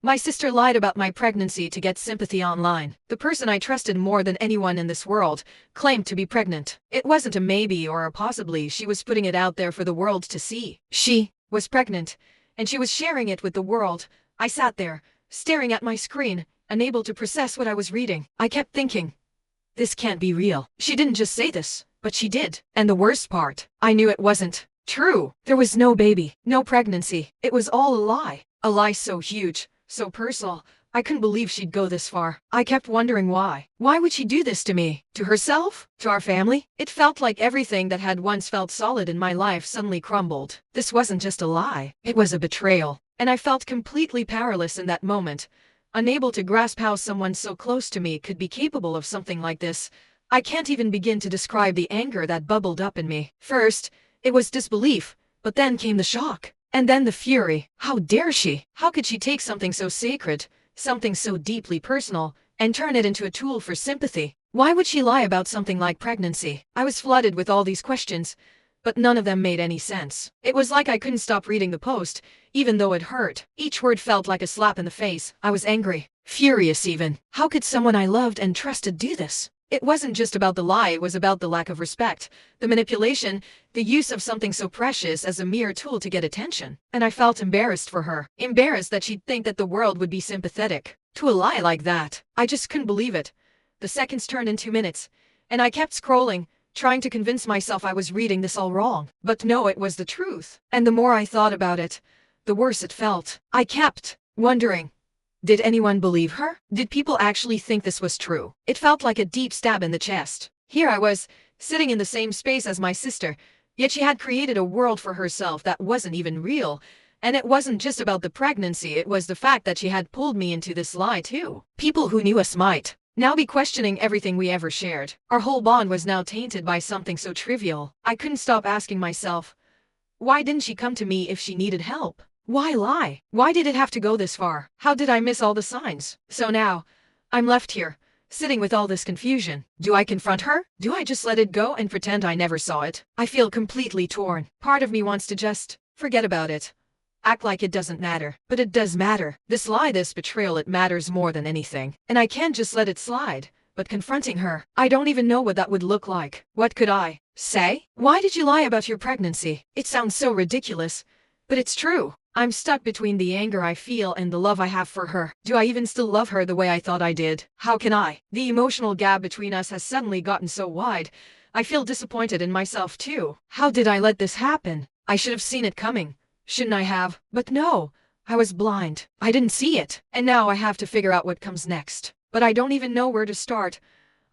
My sister lied about my pregnancy to get sympathy online. The person I trusted more than anyone in this world claimed to be pregnant. It wasn't a maybe or a possibly, she was putting it out there for the world to see. She was pregnant, and she was sharing it with the world. I sat there, staring at my screen, unable to process what I was reading. I kept thinking, this can't be real. She didn't just say this, but she did. And the worst part, I knew it wasn't true. There was no baby, no pregnancy. It was all a lie. A lie so huge, so personal. I couldn't believe she'd go this far. I kept wondering why. Why would she do this to me? To herself? To our family? It felt like everything that had once felt solid in my life suddenly crumbled. This wasn't just a lie. It was a betrayal. And I felt completely powerless in that moment. Unable to grasp how someone so close to me could be capable of something like this. I can't even begin to describe the anger that bubbled up in me. First, it was disbelief, but then came the shock. And then the fury. How dare she? How could she take something so sacred, something so deeply personal, and turn it into a tool for sympathy? Why would she lie about something like pregnancy? I was flooded with all these questions, but none of them made any sense. It was like I couldn't stop reading the post, even though it hurt. Each word felt like a slap in the face. I was angry, furious even. How could someone I loved and trusted do this? It wasn't just about the lie, it was about the lack of respect, the manipulation, the use of something so precious as a mere tool to get attention. And I felt embarrassed for her. Embarrassed that she'd think that the world would be sympathetic to a lie like that. I just couldn't believe it. The seconds turned into minutes, and I kept scrolling, trying to convince myself I was reading this all wrong. But no, it was the truth. And the more I thought about it, the worse it felt. I kept wondering, did anyone believe her? Did people actually think this was true? It felt like a deep stab in the chest. Here I was, sitting in the same space as my sister, yet she had created a world for herself that wasn't even real. And it wasn't just about the pregnancy, it was the fact that she had pulled me into this lie too. People who knew us might now be questioning everything we ever shared. Our whole bond was now tainted by something so trivial. I couldn't stop asking myself, why didn't she come to me if she needed help? Why lie? Why did it have to go this far? How did I miss all the signs? So now, I'm left here, sitting with all this confusion. Do I confront her? Do I just let it go and pretend I never saw it? I feel completely torn. Part of me wants to just forget about it. Act like it doesn't matter. But it does matter. This lie, this betrayal, it matters more than anything. And I can't just let it slide. But confronting her, I don't even know what that would look like. What could I say? Why did you lie about your pregnancy? It sounds so ridiculous, but it's true. I'm stuck between the anger I feel and the love I have for her. Do I even still love her the way I thought I did? How can I? The emotional gap between us has suddenly gotten so wide. I feel disappointed in myself too. How did I let this happen? I should have seen it coming. Shouldn't I have? But no, I was blind. I didn't see it. And now I have to figure out what comes next. But I don't even know where to start.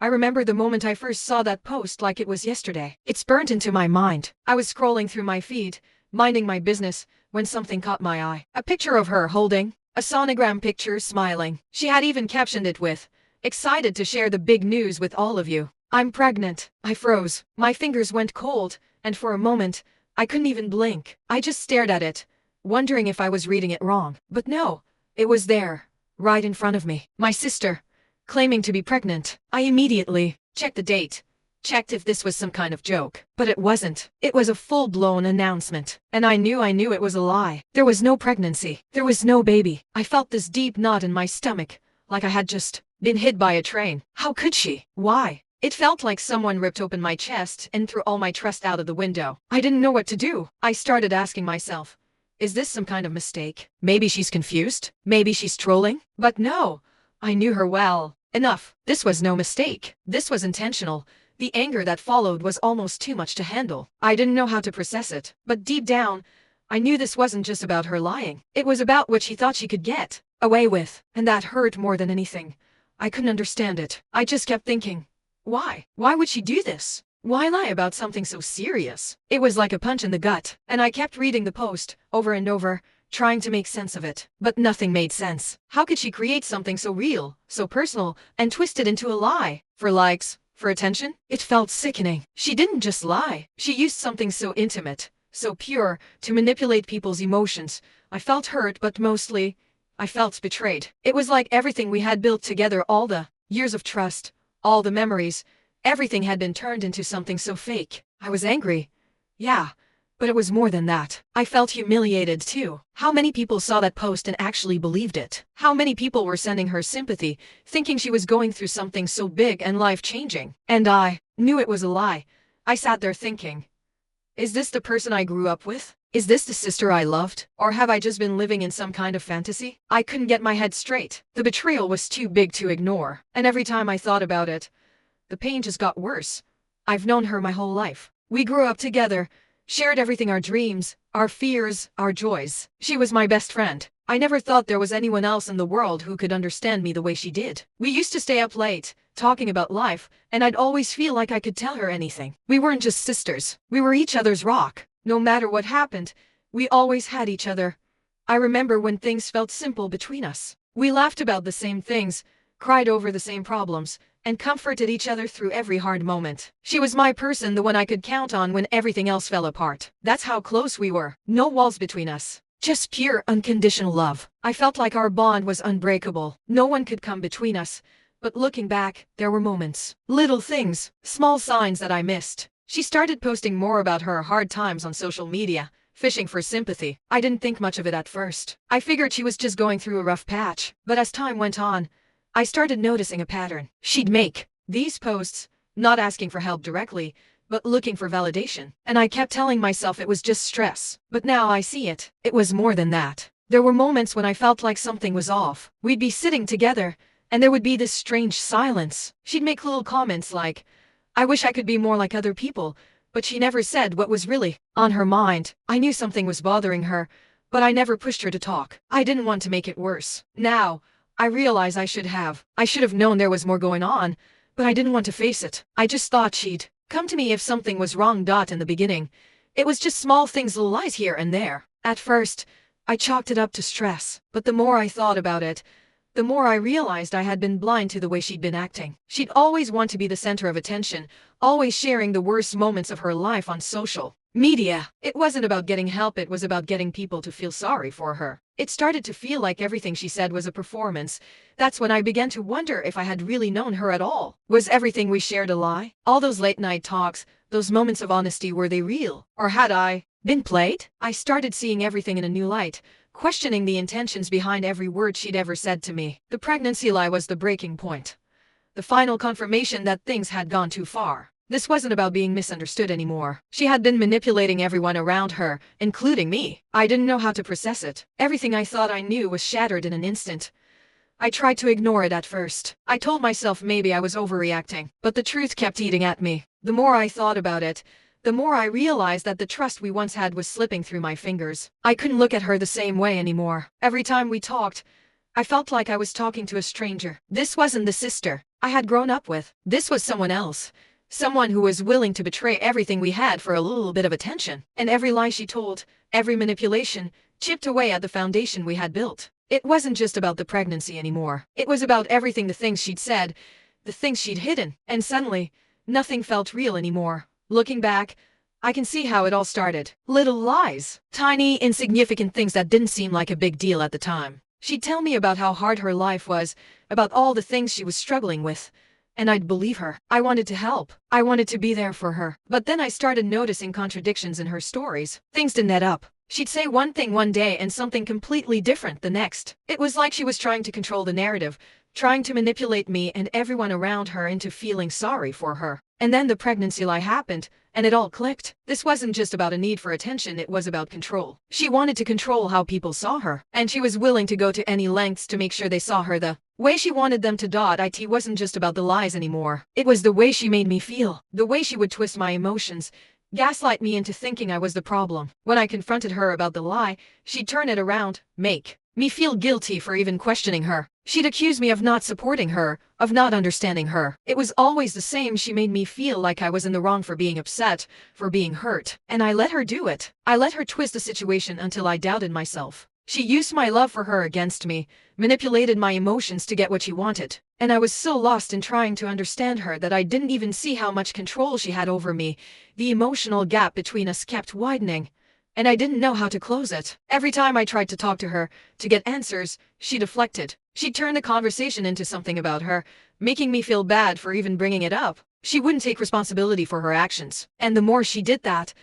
I remember the moment I first saw that post like it was yesterday. It's burnt into my mind. I was scrolling through my feed, minding my business, when something caught my eye. A picture of her holding a sonogram picture, smiling. She had even captioned it with, "Excited to share the big news with all of you. I'm pregnant." I froze. My fingers went cold, and for a moment, I couldn't even blink. I just stared at it, wondering if I was reading it wrong. But no, it was there, right in front of me. My sister, claiming to be pregnant. I immediately checked the date. Checked if this was some kind of joke. But it wasn't. It was a full-blown announcement. And I knew it was a lie. There was no pregnancy. There was no baby. I felt this deep knot in my stomach, like I had just been hit by a train. How could she? Why? It felt like someone ripped open my chest and threw all my trust out of the window. I didn't know what to do. I started asking myself, is this some kind of mistake? Maybe she's confused? Maybe she's trolling? But no, I knew her well enough. This was no mistake. This was intentional. The anger that followed was almost too much to handle. I didn't know how to process it, but deep down, I knew this wasn't just about her lying. It was about what she thought she could get away with, and that hurt more than anything. I couldn't understand it. I just kept thinking, why? Why would she do this? Why lie about something so serious? It was like a punch in the gut, and I kept reading the post over and over, trying to make sense of it. But nothing made sense. How could she create something so real, so personal, and twist it into a lie? For likes? For attention? It felt sickening. She didn't just lie. She used something so intimate, so pure, to manipulate people's emotions. I felt hurt, but mostly, I felt betrayed. It was like everything we had built together, all the years of trust, all the memories, everything had been turned into something so fake. I was angry. Yeah, But it was more than that. I felt humiliated too. How many people saw that post and actually believed it? How many people were sending her sympathy, thinking she was going through something so big and life-changing? And I knew it was a lie. I sat there thinking, is this the person I grew up with? Is this the sister I loved? Or have I just been living in some kind of fantasy? I couldn't get my head straight. The betrayal was too big to ignore, and every time I thought about it, the pain just got worse. I've known her my whole life. We grew up together, shared everything, our dreams, our fears, our joys. She was my best friend. I never thought there was anyone else in the world who could understand me the way she did. We used to stay up late, talking about life, and I'd always feel like I could tell her anything. We weren't just sisters. We were each other's rock. No matter what happened, we always had each other. I remember when things felt simple between us. We laughed about the same things, cried over the same problems, and comforted each other through every hard moment. She was my person, the one I could count on when everything else fell apart. That's how close we were. No walls between us. Just pure, unconditional love. I felt like our bond was unbreakable. No one could come between us. But looking back, there were moments. Little things. Small signs that I missed. She started posting more about her hard times on social media, fishing for sympathy. I didn't think much of it at first. I figured she was just going through a rough patch. But as time went on, I started noticing a pattern. She'd make these posts, not asking for help directly, but looking for validation. And I kept telling myself it was just stress. But now I see it. It was more than that. There were moments when I felt like something was off. We'd be sitting together, and there would be this strange silence. She'd make little comments like, I wish I could be more like other people, but she never said what was really on her mind. I knew something was bothering her, but I never pushed her to talk. I didn't want to make it worse. Now, I realize I should have. I should have known there was more going on, but I didn't want to face it. I just thought she'd come to me if something was wrong. In the beginning, it was just small things, little lies here and there. At first, I chalked it up to stress, but the more I thought about it, the more I realized I had been blind to the way she'd been acting. She'd always want to be the center of attention, always sharing the worst moments of her life on social media. It wasn't about getting help, it was about getting people to feel sorry for her. It started to feel like everything she said was a performance. That's when I began to wonder if I had really known her at all. Was everything we shared a lie? All those late night talks, those moments of honesty, were they real? Or had I been played? I started seeing everything in a new light, questioning the intentions behind every word she'd ever said to me. The pregnancy lie was the breaking point. The final confirmation that things had gone too far. This wasn't about being misunderstood anymore. She had been manipulating everyone around her, including me. I didn't know how to process it. Everything I thought I knew was shattered in an instant. I tried to ignore it at first. I told myself maybe I was overreacting, but the truth kept eating at me. The more I thought about it, the more I realized that the trust we once had was slipping through my fingers. I couldn't look at her the same way anymore. Every time we talked, I felt like I was talking to a stranger. This wasn't the sister I had grown up with. This was someone else. Someone who was willing to betray everything we had for a little bit of attention. And every lie she told, every manipulation, chipped away at the foundation we had built. It wasn't just about the pregnancy anymore. It was about everything, the things she'd said, the things she'd hidden. And suddenly, nothing felt real anymore. Looking back, I can see how it all started. Little lies. Tiny, insignificant things that didn't seem like a big deal at the time. She'd tell me about how hard her life was, about all the things she was struggling with. And I'd believe her. I wanted to help. I wanted to be there for her. But then I started noticing contradictions in her stories. Things didn't add up. She'd say one thing one day and something completely different the next. It was like she was trying to control the narrative, trying to manipulate me and everyone around her into feeling sorry for her. And then the pregnancy lie happened, and it all clicked. This wasn't just about a need for attention, it was about control. She wanted to control how people saw her, and she was willing to go to any lengths to make sure they saw her the way she wanted them to. It wasn't just about the lies anymore. It was the way she made me feel, the way she would twist my emotions, gaslight me into thinking I was the problem. When I confronted her about the lie, she'd turn it around, make me feel guilty for even questioning her. She'd accuse me of not supporting her, of not understanding her. It was always the same. She made me feel like I was in the wrong for being upset, for being hurt. And I let her do it. I let her twist the situation until I doubted myself. She used my love for her against me, manipulated my emotions to get what she wanted. And I was so lost in trying to understand her that I didn't even see how much control she had over me. The emotional gap between us kept widening, and I didn't know how to close it. Every time I tried to talk to her, to get answers, she deflected. She'd turn the conversation into something about her, making me feel bad for even bringing it up. She wouldn't take responsibility for her actions. And the more she did that,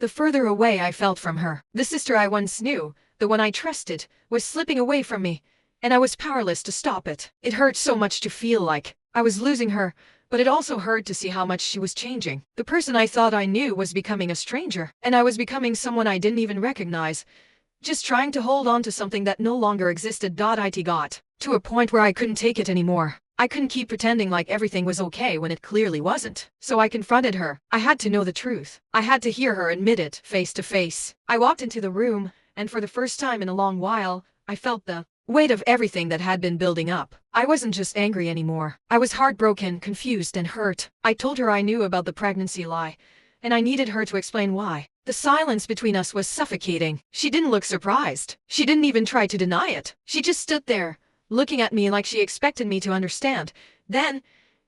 the further away I felt from her. The sister I once knew, the one I trusted, was slipping away from me, and I was powerless to stop it. It hurt so much to feel like I was losing her, but it also hurt to see how much she was changing. The person I thought I knew was becoming a stranger, and I was becoming someone I didn't even recognize, just trying to hold on to something that no longer existed. It got to a point where I couldn't take it anymore. I couldn't keep pretending like everything was okay when it clearly wasn't. So I confronted her. I had to know the truth. I had to hear her admit it, face to face. I walked into the room, and for the first time in a long while, I felt the weight of everything that had been building up. I wasn't just angry anymore. I was heartbroken, confused, and hurt. I told her I knew about the pregnancy lie, and I needed her to explain why. The silence between us was suffocating. She didn't look surprised. She didn't even try to deny it. She just stood there, looking at me like she expected me to understand. Then,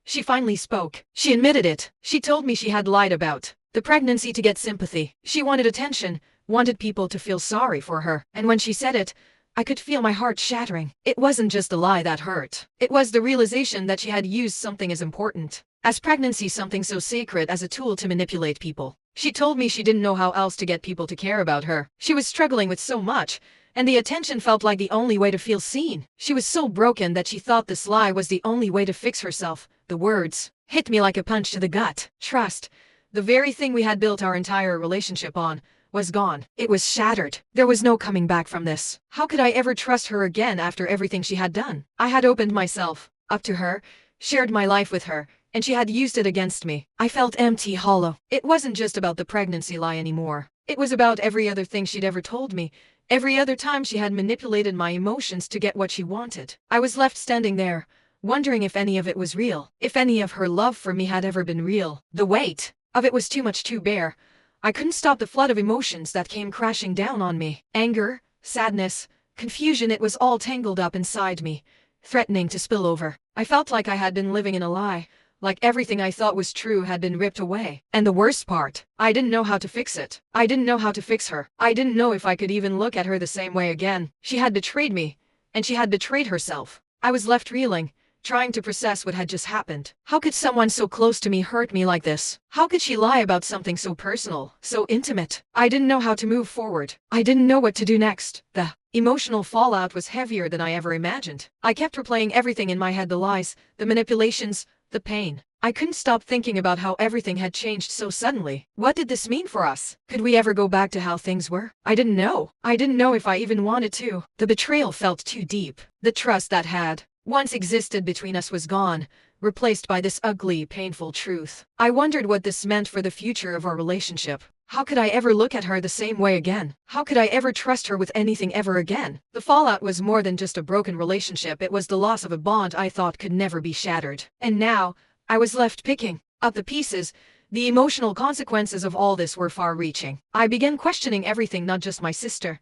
she finally spoke. She admitted it. She told me she had lied about the pregnancy to get sympathy. She wanted attention, wanted people to feel sorry for her. And when she said it, I could feel my heart shattering. It wasn't just a lie that hurt. It was the realization that she had used something as important as pregnancy, something so sacred, as a tool to manipulate people. She told me she didn't know how else to get people to care about her. She was struggling with so much, and the attention felt like the only way to feel seen. She was so broken that she thought this lie was the only way to fix herself. The words hit me like a punch to the gut. Trust, the very thing we had built our entire relationship on, was gone. It was shattered. There was no coming back from this. How could I ever trust her again after everything she had done? I had opened myself up to her, shared my life with her, and she had used it against me. I felt empty, hollow. It wasn't just about the pregnancy lie anymore. It was about every other thing she'd ever told me, every other time she had manipulated my emotions to get what she wanted. I was left standing there, wondering if any of it was real, if any of her love for me had ever been real. The weight of it was too much to bear. I couldn't stop the flood of emotions that came crashing down on me. Anger, sadness, confusion, it was all tangled up inside me, threatening to spill over. I felt like I had been living in a lie, like everything I thought was true had been ripped away. And the worst part, I didn't know how to fix it. I didn't know how to fix her. I didn't know if I could even look at her the same way again. She had betrayed me, and she had betrayed herself. I was left reeling, trying to process what had just happened. How could someone so close to me hurt me like this? How could she lie about something so personal, so intimate? I didn't know how to move forward. I didn't know what to do next. The emotional fallout was heavier than I ever imagined. I kept replaying everything in my head, the lies, the manipulations, the pain. I couldn't stop thinking about how everything had changed so suddenly. What did this mean for us? Could we ever go back to how things were? I didn't know. I didn't know if I even wanted to. The betrayal felt too deep. The trust that had once existed between us was gone, replaced by this ugly, painful truth. I wondered what this meant for the future of our relationship. How could I ever look at her the same way again? How could I ever trust her with anything ever again? The fallout was more than just a broken relationship. It was the loss of a bond I thought could never be shattered. And now, I was left picking up the pieces. The emotional consequences of all this were far-reaching. I began questioning everything, not just my sister,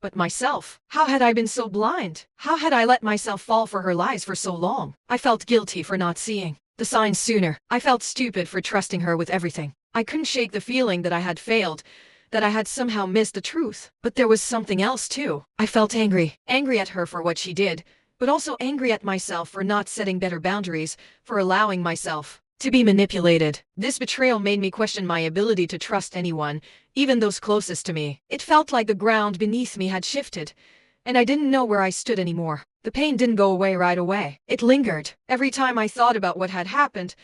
but myself. How had I been so blind? How had I let myself fall for her lies for so long? I felt guilty for not seeing the signs sooner. I felt stupid for trusting her with everything. I couldn't shake the feeling that I had failed, that I had somehow missed the truth. But there was something else too. I felt angry. Angry at her for what she did, but also angry at myself for not setting better boundaries, for allowing myself to be manipulated. This betrayal made me question my ability to trust anyone, even those closest to me. It felt like the ground beneath me had shifted, and I didn't know where I stood anymore. The pain didn't go away right away. It lingered. Every time I thought about what had happened,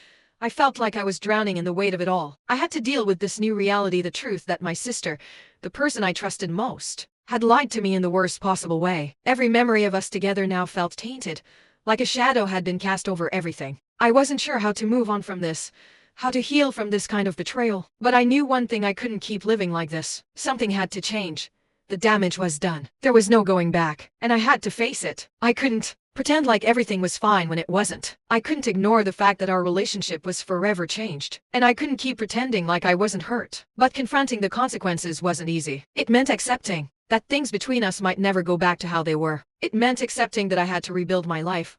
I felt like I was drowning in the weight of it all. I had to deal with this new reality, the truth that my sister, the person I trusted most, had lied to me in the worst possible way. Every memory of us together now felt tainted, like a shadow had been cast over everything. I wasn't sure how to move on from this, how to heal from this kind of betrayal. But I knew one thing: I couldn't keep living like this. Something had to change. The damage was done. There was no going back, and I had to face it. I couldn't pretend like everything was fine when it wasn't. I couldn't ignore the fact that our relationship was forever changed, and I couldn't keep pretending like I wasn't hurt. But confronting the consequences wasn't easy. It meant accepting that things between us might never go back to how they were. It meant accepting that I had to rebuild my life,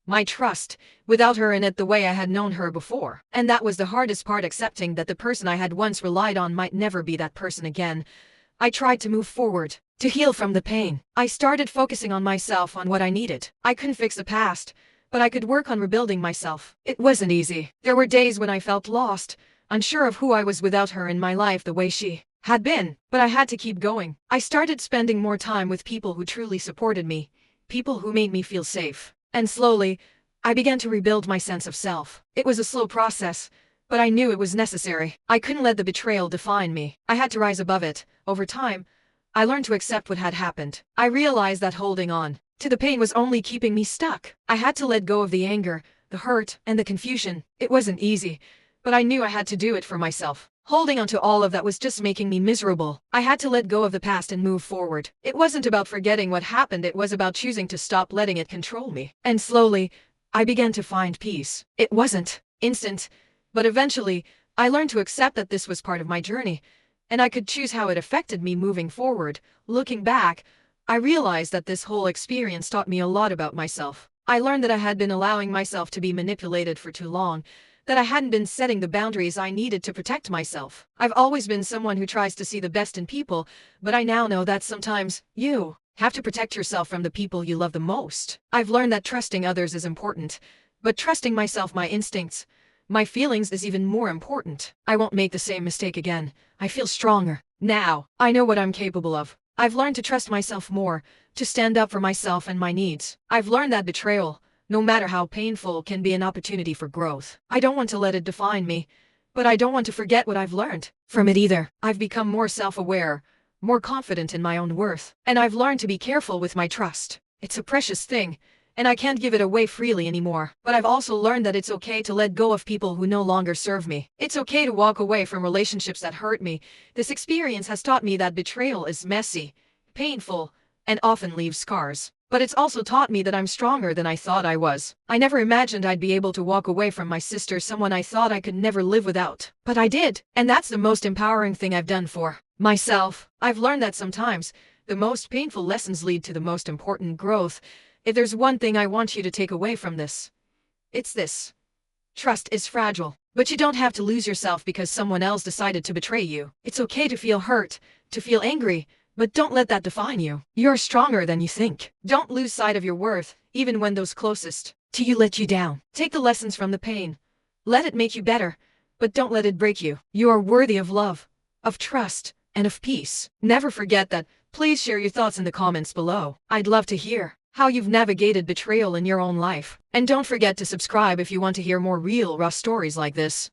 my trust, without her in it the way I had known her before. And that was the hardest part, accepting that the person I had once relied on might never be that person again. I tried to move forward, to heal from the pain. I started focusing on myself, on what I needed. I couldn't fix the past, but I could work on rebuilding myself. It wasn't easy. There were days when I felt lost, unsure of who I was without her in my life the way she had been, but I had to keep going. I started spending more time with people who truly supported me, people who made me feel safe. And slowly, I began to rebuild my sense of self. It was a slow process, but I knew it was necessary. I couldn't let the betrayal define me. I had to rise above it. Over time, I learned to accept what had happened. I realized that holding on to the pain was only keeping me stuck. I had to let go of the anger, the hurt, and the confusion. It wasn't easy, but I knew I had to do it for myself. Holding on to all of that was just making me miserable. I had to let go of the past and move forward. It wasn't about forgetting what happened, it was about choosing to stop letting it control me. And slowly, I began to find peace. It wasn't instant, but eventually, I learned to accept that this was part of my journey, and I could choose how it affected me moving forward. Looking back, I realized that this whole experience taught me a lot about myself. I learned that I had been allowing myself to be manipulated for too long, that I hadn't been setting the boundaries I needed to protect myself. I've always been someone who tries to see the best in people, but I now know that sometimes you have to protect yourself from the people you love the most. I've learned that trusting others is important, but trusting myself, my instincts, my feelings is even more important. I won't make the same mistake again. I feel stronger. Now, I know what I'm capable of. I've learned to trust myself more, to stand up for myself and my needs. I've learned that betrayal, no matter how painful, can be an opportunity for growth. I don't want to let it define me, but I don't want to forget what I've learned from it either. I've become more self-aware, more confident in my own worth, and I've learned to be careful with my trust. It's a precious thing, and I can't give it away freely anymore. But I've also learned that it's okay to let go of people who no longer serve me. It's okay to walk away from relationships that hurt me. This experience has taught me that betrayal is messy, painful, and often leaves scars. But it's also taught me that I'm stronger than I thought I was. I never imagined I'd be able to walk away from my sister, someone I thought I could never live without. But I did, and that's the most empowering thing I've done for myself. I've learned that sometimes the most painful lessons lead to the most important growth. If there's one thing I want you to take away from this, it's this. Trust is fragile, but you don't have to lose yourself because someone else decided to betray you. It's okay to feel hurt, to feel angry, but don't let that define you. You're stronger than you think. Don't lose sight of your worth, even when those closest to you let you down. Take the lessons from the pain. Let it make you better, but don't let it break you. You are worthy of love, of trust, and of peace. Never forget that. Please share your thoughts in the comments below. I'd love to hear how you've navigated betrayal in your own life. And don't forget to subscribe if you want to hear more real, raw stories like this.